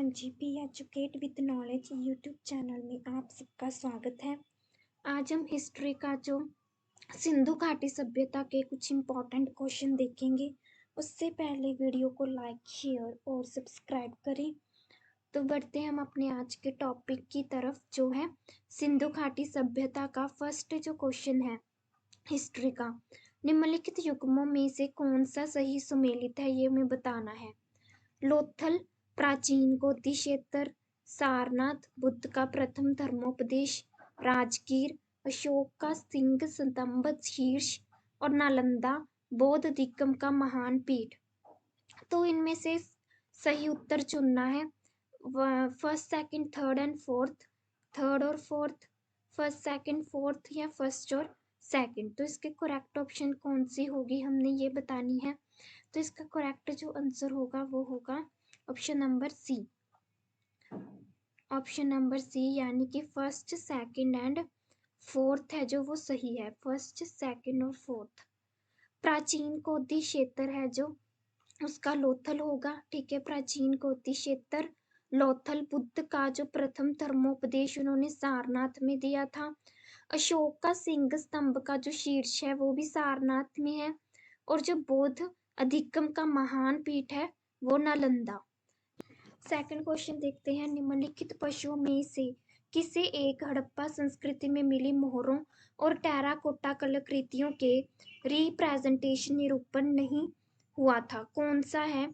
Ji, be educate with knowledge YouTube channel में आप सबका स्वागत है। आज हम हिस्ट्री का जो सिंधु घाटी सभ्यता के कुछ इम्पोर्टेंट क्वेश्चन देखेंगे। उससे पहले वीडियो को लाइक, शेयर और सब्सक्राइब करें। तो बढ़ते हैं हम अपने आज के टॉपिक की तरफ, जो है सिंधु घाटी सभ्यता का फर्स्ट जो क्वेश्चन है हिस्ट्री का। निम्नलिखित युग्मों में से कौन सा सही सुमेलित है, ये हमें बताना है। लोथल प्राचीन गोदी क्षेत्र, सारनाथ बुद्ध का प्रथम धर्मोपदेश, राजगीर अशोक का सिंह स्तंभ शीर्ष और नालंदा बौद्ध दिगम का महान पीठ। तो इनमें से सही उत्तर चुनना है। First, second, third and fourth, third और फोर्थ, फर्स्ट, सेकंड, फोर्थ या फर्स्ट और सेकंड। तो इसके करेक्ट ऑप्शन कौन सी होगी, हमने ये बतानी है। तो इसका करेक्ट जो आंसर होगा वो होगा option number C. Option number C, यानी कि फर्स्ट, सेकंड एंड फोर्थ है जो वो सही है। फर्स्ट, सेकंड और फोर्थ। प्राचीन गोदी क्षेत्र है जो उसका लोथल होगा। ठीक है, प्राचीन गोदी क्षेत्र लोथल। बुद्ध का जो प्रथम धर्मोपदेश उन्होंने सारनाथ में दिया था। अशोक का सिंह स्तंभ का जो शीर्ष है वो भी सारनाथ में है। और जो बौद्ध अधिगम का महान पीठ है वो नालंदा। सेकंड क्वेश्चन देखते हैं। निम्नलिखित पशुओं में से किसे एक हड़प्पा संस्कृति में मिली मोहरों और टेराकोटा कलाकृतियों के रिप्रेजेंटेशन निरूपण नहीं हुआ था? कौन सा है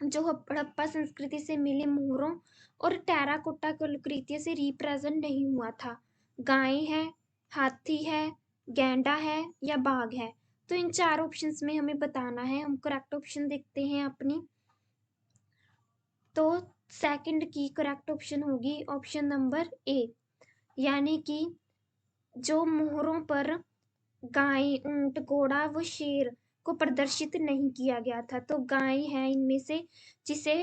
जो हड़प्पा संस्कृति से मिली मोहरों और टेराकोटा कलाकृतियों से रिप्रेजेंट नहीं हुआ था? गाय है, हाथी है, गैंडा है या बाघ है? तो इन चार ऑप्शंस में हमें बताना है। हम करेक्ट ऑप्शन देखते हैं अपनी। तो सेकंड की करेक्ट ऑप्शन होगी ऑप्शन नंबर ए, यानी कि जो मोहरों पर गाय, ऊंट, घोड़ा व शेर को प्रदर्शित नहीं किया गया था। तो गाय है इनमें से जिसे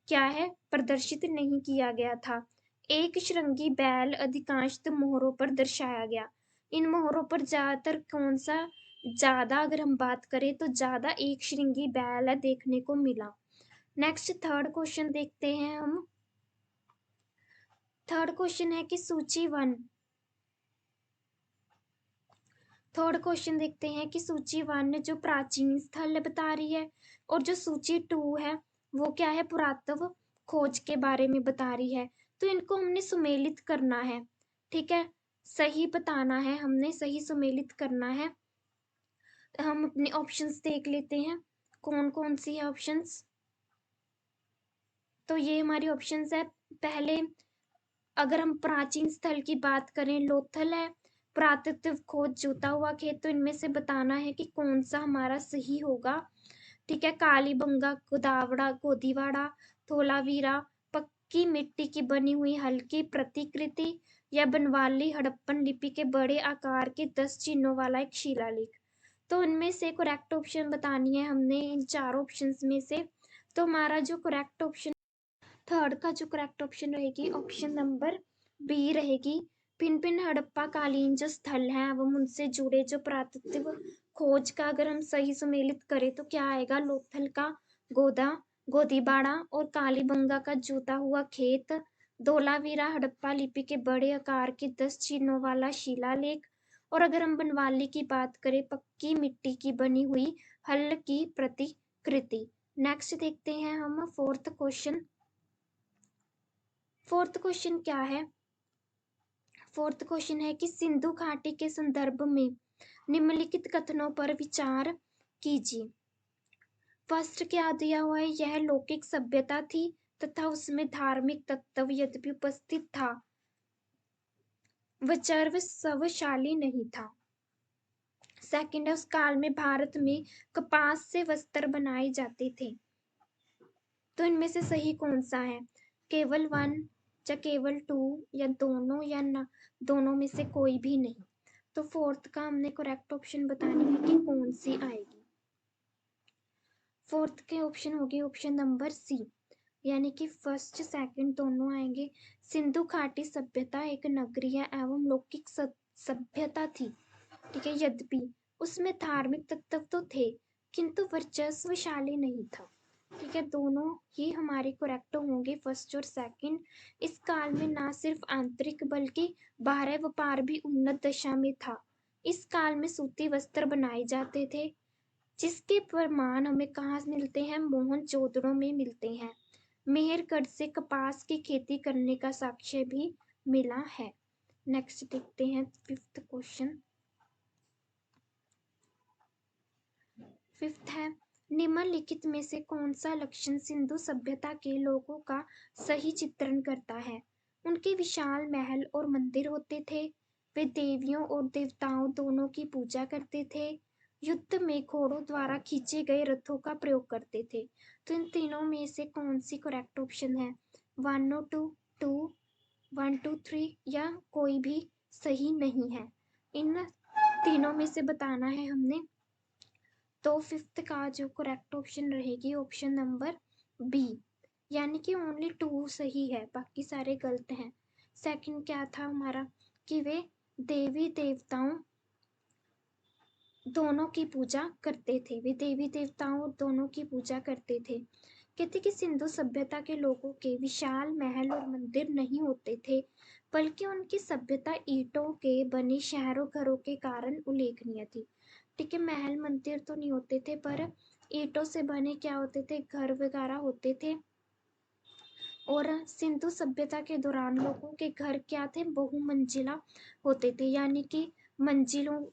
क्या है, प्रदर्शित नहीं किया गया था। एक श्रृंगी बैल अधिकांशतः मोहरों पर दर्शाया गया। इन मोहरों पर ज्यादातर कौन सा ज्यादा, अगर हम बात करें तो ज्यादा एक श्रृंगी बैल है देखने को मिला। नेक्स्ट थर्ड क्वेश्चन देखते हैं हम। थर्ड क्वेश्चन है कि सूची वन। थर्ड क्वेश्चन देखते हैं कि सूची वन जो प्राचीन स्थल बता रही है और जो सूची टू है वो क्या है, पुरातत्व खोज के बारे में बता रही है। तो इनको हमने सुमेलित करना है। ठीक है, सही बताना है हमने, सही सुमेलित करना है। हम अपने ऑप्शंस देख लेते हैं कौन कौन सी है ऑप्शंस। तो ये हमारी ऑप्शंस है। पहले अगर हम प्राचीन स्थल की बात करें, लोथल है, पुरातत्व खोज, जूता हुआ खेत। तो इनमें से बताना है कि कौन सा हमारा सही होगा। ठीक है, कालीबंगा, गोदावड़ा, गोदीवाड़ा, धोलावीरा, पक्की मिट्टी की बनी हुई हल्की प्रतिकृति या बनवाली हड़प्पन लिपि के बड़े आकार के 10 चिन्हों वाला एक शिलालेख। तो इनमें से करेक्ट ऑप्शन बतानी है हमने इन चार ऑप्शंस में से। तो हमारा जो करेक्ट ऑप्शन, थर्ड का जो करेक्ट ऑप्शन रहेगी ऑप्शन नंबर बी रहेगी। भिन्न भिन्न हड़प्पा कालीन जो स्थल हैं एवं उनसे जुड़े जो पुरातत्व खोज का अगर हम सही सुमेलित करें तो क्या आएगा, लोथल का गोदा, गोदीबाड़ा और कालीबंगा का जूता हुआ खेत, धोलावीरा हड़प्पा लिपि के बड़े आकार के 10 चिन्हों वाला शिलालेख, और अगर हम बनवाली की बात करें, पक्की मिट्टी की बनी हुई हल की प्रतिकृति। नेक्स्ट देखते हैं हम फोर्थ क्वेश्चन। फोर्थ क्वेश्चन क्या है? फोर्थ क्वेश्चन है कि सिंधु घाटी के संदर्भ में निम्नलिखित कथनों पर विचार कीजिए। फर्स्ट क्या दिया हुआ है, यह लौकिक सभ्यता थी तथा उसमें धार्मिक तत्व यद्यपि उपस्थित था वह सर्वशाली नहीं था। सेकंड है, उस काल में भारत में कपास से वस्त्र बनाए जाते थे। तो इनमें से सही कौन सा है, केवल वन या केवल टू या दोनों या ना दोनों में से कोई भी नहीं? तो फोर्थ का हमने करेक्ट ऑप्शन बतानी है कि कौन सी आएगी। फोर्थ के ऑप्शन होगी ऑप्शन नंबर सी, यानी कि फर्स्ट सेकंड दोनों आएंगे। सिंधु घाटी सभ्यता एक नगरीय एवं लौकिक सभ्यता थी। ठीक है, यद्यपि उसमें धार्मिक तत्व तो थे किंतु वर्चस्वशाली नहीं था। ठीक है, दोनों ही हमारे करेक्ट होंगे, फर्स्ट और सेकंड। इस काल में ना सिर्फ आंतरिक बल्कि बाह्य व्यापार भी उन्नत दशा में था। इस काल में सूती वस्त्र बनाए जाते थे, जिसके प्रमाण हमें कहाँ मिलते हैं, मोहनजोदड़ो में मिलते हैं। मेहरगढ़ से कपास की खेती करने का साक्ष्य भी मिला है। नेक्स्ट देखते हैं फिफ्थ क्वेश्चन। फिफ्थ है, निम्नलिखित में से कौन सा लक्षण सिंधु सभ्यता के लोगों का सही चित्रण करता है। उनके विशाल महल और मंदिर होते थे, वे देवियों और देवताओं दोनों की पूजा करते थे, युद्ध में घोड़ों द्वारा खींचे गए रथों का प्रयोग करते थे। तो इन तीनों में से कौन सी करेक्ट ऑप्शन है, 1 और 2, 2, 1, 2, 3 या कोई भी सही नहीं है। इन तीनों में से बताना है हमने। तो फिफ्थ का जो करेक्ट ऑप्शन रहेगी ऑप्शन नंबर बी, यानी कि ओनली 2 सही है, बाकी सारे गलत हैं। सेकंड क्या था हमारा, कि वे देवी देवताओं दोनों की पूजा करते थे, वे देवी देवताओं दोनों की पूजा करते थे। कहते कि सिंधु सभ्यता के लोगों के विशाल महल और मंदिर नहीं होते थे, बल्कि उनकी सभ्यता ईंटों के बने शहरों घरों के कारण उल्लेखनीय थी। ठीक है, महल मंदिर तो नहीं होते थे, पर ईंटों से बने क्या होते थे, घर वगैरह होते थे। और सिंधु सभ्यता के दौरान लोगों के घर क्या थे, बहुमंजिला होते थे, यानी कि मंजिलों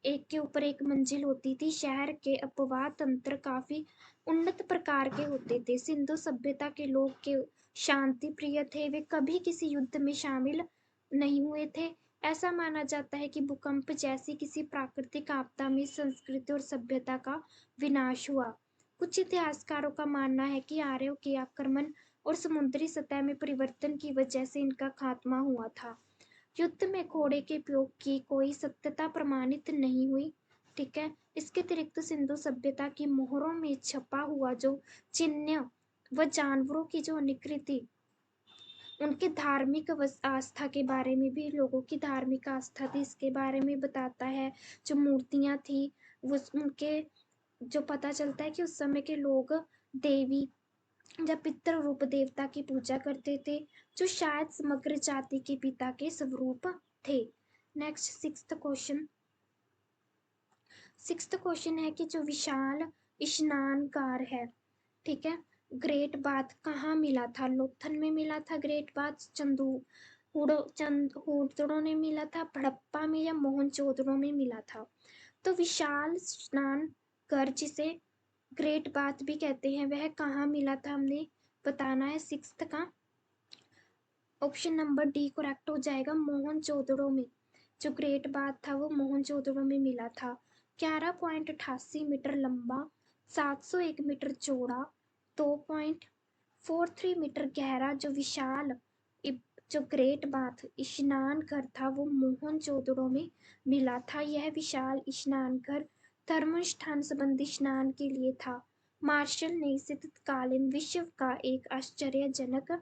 एक के ऊपर एक मंजिल होती थी। शहर के अपवाह तंत्र काफी उन्नत प्रकार के होते थे। सिंधु सभ्यता के लोग के शांति प्रिय थे, वे कभी किसी युद्ध में शामिल नहीं हुए थे। ऐसा माना जाता है कि भूकंप जैसी किसी प्राकृतिक आपदा में संस्कृति और सभ्यता का विनाश हुआ। कुछ इतिहासकारों का मानना है कि आर्यों के आक्रमण और समुद्री सतह में परिवर्तन की वजह से इनका खात्मा हुआ था। युद्ध में घोड़े के उपयोग की कोई सत्यता प्रमाणित नहीं हुई। ठीक है, इसके अतिरिक्त सिंधु सभ्यता की मोहरों में छपा हुआ जो चिन्ह व जानवरों की जो निकृति, उनके धार्मिक आस्था के बारे में भी, लोगों की धार्मिक आस्था थी इसके बारे में बताता है। जो मूर्तियां थी वो उनके, जो पता चलता है कि उस समय के लोग देवी या पितृ रूप देवता की पूजा करते थे, जो शायद समग्र जाति के पिता के स्वरूप थे। नेक्स्ट सिक्स्थ क्वेश्चन है कि जो विशाल स्नानगार है, ठीक है, ग्रेट बाथ कहाँ मिला था। लोथल में मिला था ग्रेट बाथ, चंदूड़ों ने मिला था, हड़प्पा में, या मोहनजोदड़ो में मिला था। तो विशाल स्नान घर जिसे ग्रेट बाथ भी कहते हैं, वह कहाँ मिला था हमने बताना है। सिक्स्थ का ऑप्शन नंबर डी करेक्ट हो जाएगा, मोहनजोदड़ो में। जो ग्रेट बाथ था वो मोहनजोदड़ो में मिला था। 11.88 मीटर लंबा, 701 मीटर चौड़ा, 2.43 मीटर गहरा जो विशाल जो ग्रेट बाथ स्नान घर था वो मोहनजोदड़ो में मिला था। यह विशाल स्नान घर धर्मानुष्ठान संबंधी स्नान के लिए था। मार्शल ने इसे तत्कालीन विश्व का एक आश्चर्यजनक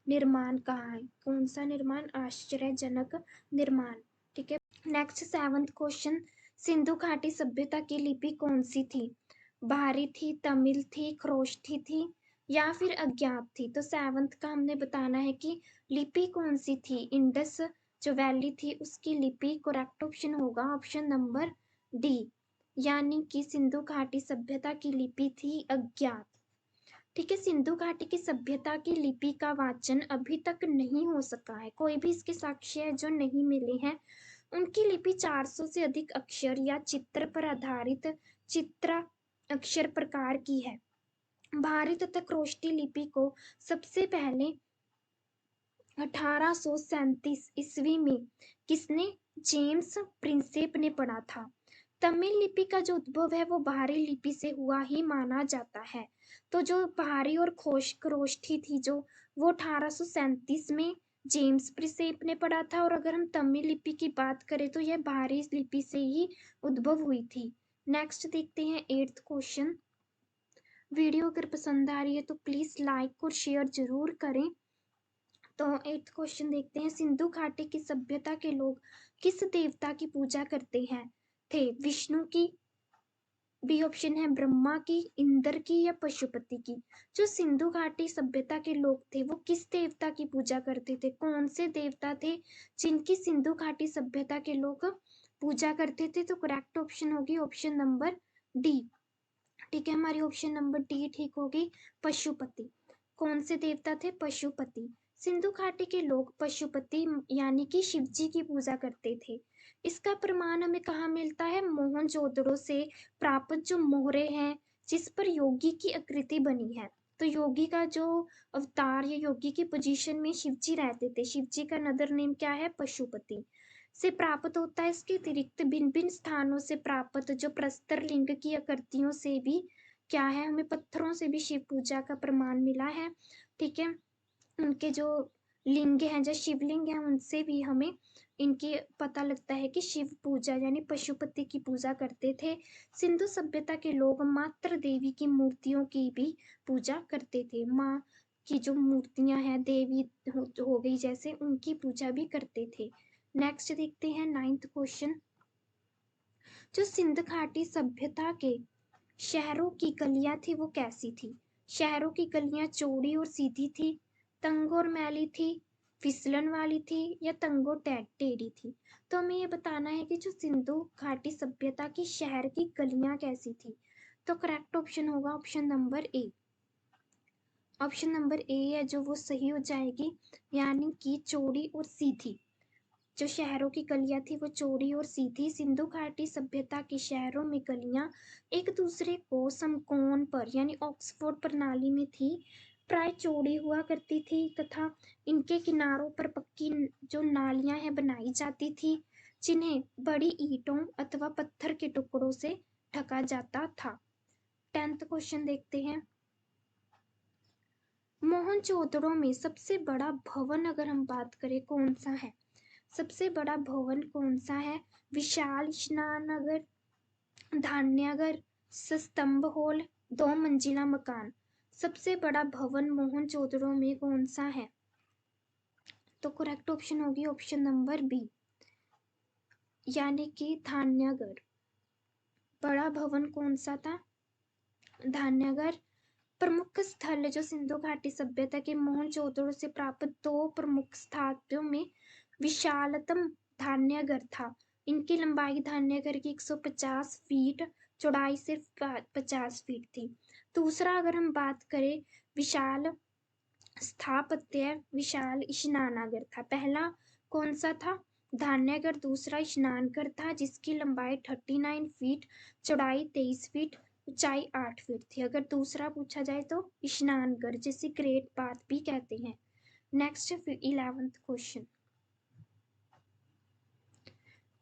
निर्माण कहा है। कौन सा निर्माण, आश्चर्यजनक निर्माण। ठीक है, नेक्स्ट सेवंथ क्वेश्चन, सिंधु घाटी सभ्यता की लिपि कौन सी थी, भारी थी, तमिल थी, खरोष्ठी थी या फिर अज्ञात थी। तो सेवंथ का हमने बताना है कि लिपि कौन सी थी, इंडस जो वैली थी उसकी लिपि। करेक्ट ऑप्शन होगा ऑप्शन नंबर डी, यानी कि सिंधु घाटी सभ्यता की लिपि थी अज्ञात। ठीक है, सिंधु घाटी की सभ्यता की लिपि का वाचन अभी तक नहीं हो सका है, कोई भी इसके साक्ष्य जो नहीं मिले हैं। उनकी लिपि 400 से अधिक अक्षर या चित्र पर आधारित चित्र अक्षर प्रकार की है। भारी तथा क्रोष्टी लिपि को सबसे पहले 1837 ईस्वी में किसने, जेम्स प्रिंसेप ने पढ़ा था। तमिल लिपि का जो उद्भव है वो भारी लिपि से हुआ ही माना जाता है। तो जो भारी और क्रोष्ठी थी जो, वो 1837 में जेम्स प्रिंसेप ने पढ़ा था। और अगर हम तमिल लिपि की बात करें तो यह भारी लिपि से ही उद्भव हुई थी। नेक्स्ट देखते हैं एट्थ क्वेश्चन। वीडियो अगर पसंद आ रही है तो प्लीज लाइक और शेयर जरूर करें। तो एट्थ क्वेश्चन देखते हैं, सिंधु घाटी की सभ्यता के लोग किस देवता की पूजा करते हैं थे, विष्णु की, बी ऑप्शन है ब्रह्मा की, इंद्र की या पशुपति की। जो सिंधु घाटी सभ्यता के लोग थे वो किस देवता की पूजा करते थे, कौन से देवता थे जिनकी सिंधु घाटी सभ्यता के लोग पूजा करते थे? तो करेक्ट ऑप्शन होगी ऑप्शन नंबर डी। ठीक है, हमारी ऑप्शन नंबर डी ठीक होगी, पशुपति। कौन से देवता थे? पशुपति। सिंधु घाटी के लोग पशुपति यानी कि शिव जी की पूजा करते थे। इसका प्रमाण हमें कहाँ मिलता है? मोहनजोदड़ो से प्राप्त जो मोहरे हैं जिस पर योगी की आकृति बनी है। तो योगी का जो अवतार या योगी की पोजीशन में शिव जी रहते थे, शिव जी का अनदर नेम क्या है? पशुपति से प्राप्त होता है। इसके अतिरिक्त भिन्न भिन्न स्थानों से प्राप्त जो प्रस्तर लिंग की आकृतियों से भी क्या है, हमें पत्थरों से भी शिव पूजा का प्रमाण मिला है। ठीक है, उनके जो लिंग हैं, जो शिवलिंग है, उनसे भी हमें इनकी पता लगता है कि शिव पूजा यानी पशुपति की पूजा करते थे। सिंधु सभ्यता के लोग मात्र देवी की मूर्तियों की भी पूजा करते थे। माँ की जो मूर्तियां हैं, देवी हो गई जैसे, उनकी पूजा भी करते थे। नेक्स्ट देखते हैं 9th क्वेश्चन। जो सिंध घाटी सभ्यता के शहरों की गलियां थी वो कैसी थी? शहरों की गलियां चौड़ी और सीधी थी, तंग और मैली थी, फिसलन वाली थी या तंग और टेढ़ी थी? तो हमें ये बताना है कि जो सिंधु घाटी सभ्यता की शहर की गलियां कैसी थी। तो करेक्ट ऑप्शन होगा option number A. Option number A है जो वो सही हो जाएगी, यानी कि चौड़ी और सीधी। जो शहरों की गलियां थी वो चौड़ी और सीधी। सिंधु घाटी सभ्यता के शहरों में गलियां एक दूसरे को समकोण पर यानी ऑक्सफोर्ड प्रणाली में थी, प्राय चौड़ी हुआ करती थी तथा इनके किनारों पर पक्की जो नालियां हैं बनाई जाती थी, जिन्हें बड़ी ईंटों अथवा पत्थर के टुकड़ों से ढका जाता था। 10th क्वेश्चन देखते हैं। मोहनजोदड़ो में सबसे बड़ा भवन अगर हम बात करें कौन सा है? सबसे बड़ा भवन कौन सा है? विशाल स्नानगर, धान्यागर, स्तंभ हॉल, 2 मंजिला मकान। सबसे बड़ा भवन मोहनजोदड़ो में कौन सा है? तो करेक्ट ऑप्शन होगी ऑप्शन नंबर बी, यानी कि धान्यागर। बड़ा भवन कौन सा था? धान्यागर। प्रमुख स्थल जो सिंधु घाटी सभ्यता के मोहनजोदड़ो से प्राप्त 2 प्रमुख स्थानों में विशालतम धान्यागर था। इनकी लंबाई धान्यागर की 150 फीट, चौड़ाई सिर्फ 50 फीट थी। दूसरा अगर हम बात करें विशाल स्थापत्य, विशाल स्नानागर था। पहला कौन सा था? धान्यागर। दूसरा स्नानगर था जिसकी लंबाई 39 फीट, चौड़ाई 23 फीट, ऊंचाई 8 फीट थी। अगर दूसरा पूछा जाए तो स्नानगर, जिसे ग्रेट बाथ भी कहते हैं। Next 11th question.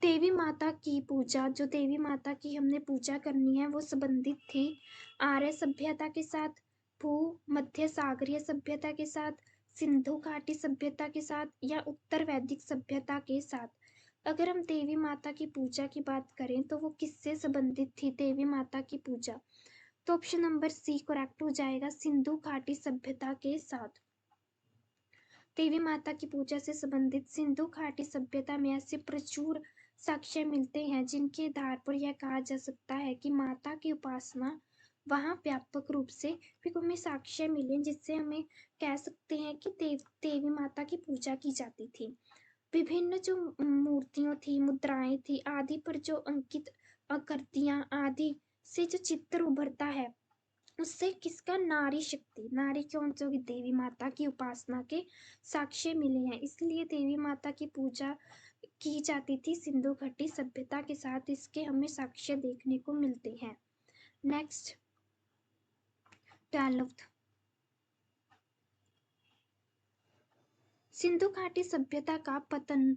देवी माता की पूजा, जो देवी माता की हमने पूजा करनी है वो संबंधित थी आर्य सभ्यता के साथ, भू मध्य सागरीय सभ्यता के साथ, सिंधु घाटी सभ्यता के साथ या उत्तर वैदिक सभ्यता के साथ। अगर हम देवी माता की पूजा की बात करें तो वो किससे संबंधित थी देवी माता की पूजा? तो ऑप्शन नंबर सी करेक्ट हो जाएगा, सिंधु घाटी सभ्यता के साथ। देवी माता की पूजा से संबंधित सिंधु घाटी सभ्यता में ऐसे प्रचुर साक्ष्य मिलते हैं जिनके आधार पर यह कहा जा सकता है कि माता की उपासना वहाँ व्यापक रूप से, फिर हमें साक्ष्य मिले जिससे हमें कह सकते हैं कि देवी माता की पूजा की जाती थी। विभिन्न जो मूर्तियों थी, मुद्राएं थी आदि पर जो अंकित आकृतियां आदि से जो चित्र उभरता है उससे किसका? नारी शक्ति, नारी कौन सी होगी? देवी माता की उपासना के साक्ष्य मिले हैं, इसलिए देवी माता की पूजा की जाती थी सिंधु घाटी सभ्यता के साथ। इसके हमें साक्ष्य देखने को मिलते हैं। Next 12th। सिंधु घाटी सभ्यता का पतन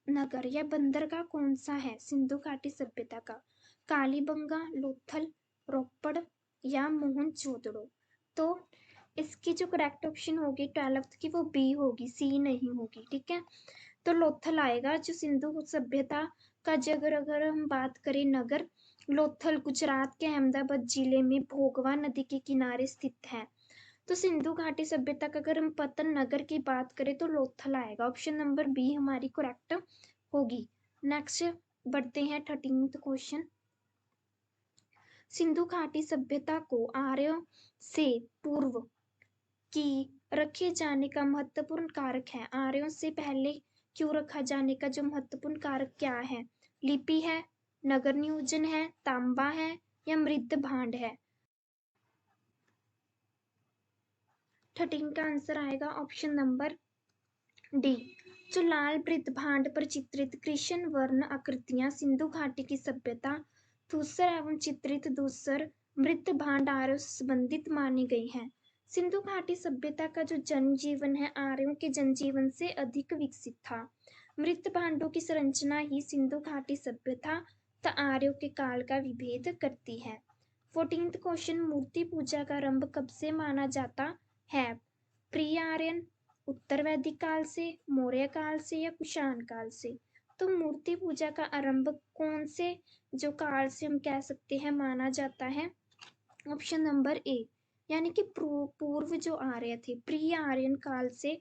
नगर या बंदरगाह कौन सा है? सिंधु घाटी सभ्यता का कालीबंगा, लोथल, रोपड़ या मोहनजोदड़ो? तो इसकी जो करेक्ट ऑप्शन होगी 12th की वो बी होगी, सी नहीं होगी। ठीक है, तो लोथल आएगा। जो सिंधु सभ्यता का जगह अगर हम बात करें नगर, लोथल गुजरात के अहमदाबाद जिले में भोगवा नदी के किनारे स्थित है। तो सिंधु घाटी सभ्यता का अगर हम पतन नगर की बात करें तो लोथल आएगा। ऑप्शन नंबर बी हमारी करेक्ट होगी। नेक्स्ट बढ़ते हैं 13th क्वेश्चन। सिंधु घाटी सभ्यता को आर्यों से पूर्व की रखे जाने का महत्वपूर्ण कारक है। आर्यों से पहले क्यों रखा जाने का जो महत्वपूर्ण कारक क्या है? लिपि है, नगर नियोजन है, तांबा है या मृद भांड है? 13 का आंसर आएगा ऑप्शन नंबर डी। जो लाल मृद भांड पर चित्रित कृष्ण वर्ण आकृतियां सिंधु घाटी की सभ्यता धूसर एवं चित्रित धूसर मृद भांड आर्यों से संबंधित मानी गई हैं। सिंधु घाटी सभ्यता का जो जनजीवन है आर्यों के जनजीवन से अधिक विकसित था। मृत भांडों की संरचना ही सिंधु घाटी सभ्यता तथा आर्यों के काल का विभेद करती है। 14th क्वेश्चन, मूर्ति पूजा का आरंभ कब से माना जाता है? प्री आर्यन, उत्तर वैदिक काल से, मौर्य काल से या कुषाण काल से? तो मूर्ति पूजा का आरंभ कौन से जो काल से हम कह सकते हैं माना जाता है? ऑप्शन नंबर ए, यानी कि पूर्व जो आर्य थे प्री आर्यन काल से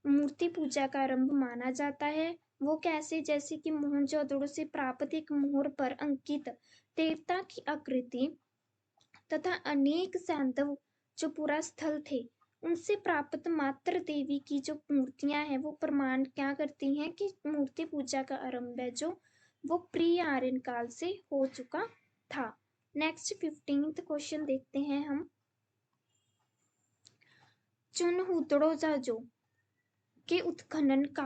मूर्ति पूजा का आरंभ माना जाता है। वो कैसे? जैसे कि मोहनजोदड़ो से प्राप्त एक मोहर पर अंकित देवता की आकृति तथा अनेक सैंधव जो पूरा स्थल थे उनसे प्राप्त मात्र देवी की जो मूर्तियां हैं वो प्रमाण क्या करती हैं कि मूर्ति पूजा का आरंभ है जो वो प्री आर्यन काल से हो चुका था। नेक्स्ट 15th क्वेश्चन देखते हैं हम। चुनहुतड़ो जाजो के उत्खनन का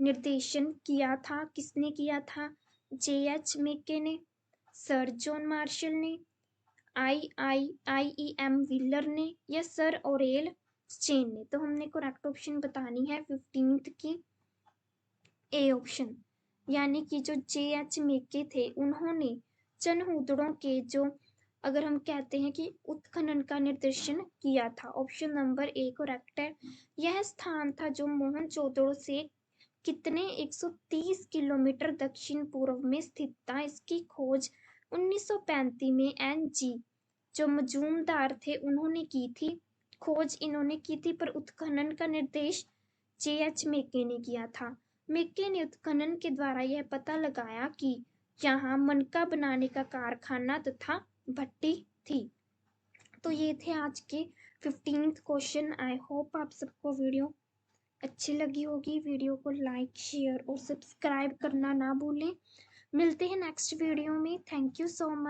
निर्देशन किया था किसने किया था? J.H. मेके ने, सर जॉन मार्शल ने, IEM व्हीलर ने या सर ओरेल चेन ने? तो हमने करेक्ट ऑप्शन बतानी है 15th की ए ऑप्शन, यानी कि जो J.H. मेके थे उन्होंने चनहूदड़ों के जो अगर हम कहते हैं कि उत्खनन का निर्देशन किया था। ऑप्शन नंबर ए करेक्ट है। यह स्थान था जो मोहनजोदड़ो से कितने 130 किलोमीटर दक्षिण पूर्व में स्थित था। इसकी खोज 1935 में NG जो मजूमदार थे उन्होंने की थी। खोज इन्होंने की थी पर उत्खनन का निर्देश J.H. मेके ने किया था। मेके ने उत्खनन के द्वारा यह पता लगाया कि यहाँ मनका बनाने का कारखाना तथा भट्टी थी। तो ये थे आज के 15th क्वेश्चन। आई होप आप सबको वीडियो अच्छी लगी होगी। वीडियो को लाइक शेयर और सब्सक्राइब करना ना भूलें। मिलते हैं नेक्स्ट वीडियो में। Thank you so much.